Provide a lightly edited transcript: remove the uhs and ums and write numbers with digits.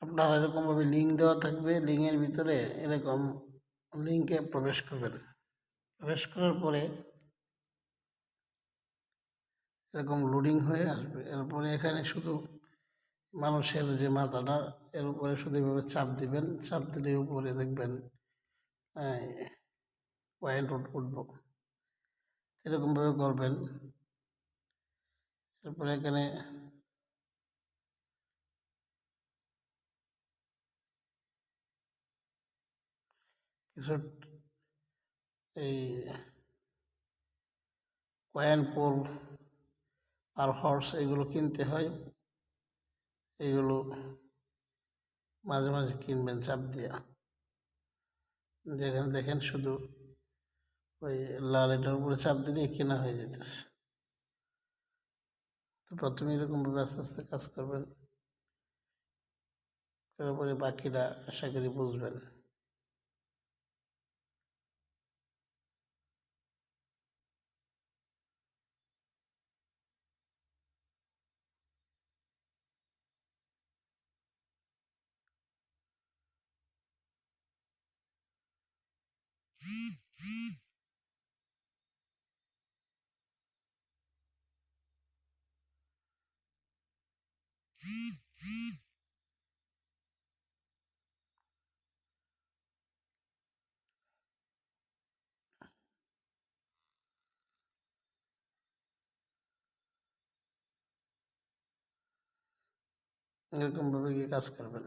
আপনার এরকমভাবে লিঙ্ক দেওয়া থাকবে, লিঙ্কের ভিতরে এরকম লিঙ্কে প্রবেশ করবেন। প্রবেশ করার পরে এরকম লোডিং হয়ে আসবে। এরপরে এখানে শুধু মানুষের যে মাথাটা, এর উপরে শুধু এভাবে চাপ দিবেন। চাপ দিলে উপরে দেখবেন পয়েন্ট উঠবো। এরকমভাবে করবেন। এরপরে এখানে কিছু এই কয়েন পোল আর হর্স এগুলো কিনতে হয়। এগুলো মাঝে মাঝে কিনবেন চাপ দিয়া। যেখানে দেখেন শুধু ওই লাল এটার উপরে চাপ দিলেই কেনা হয়ে যেতেছে। তো প্রথমে এরকমভাবে আস্তে আস্তে কাজ করবেন, তারপরে বাকিটা আশা করি বুঝবেন। এরকমভাবে গিয়ে কাজ করবেন।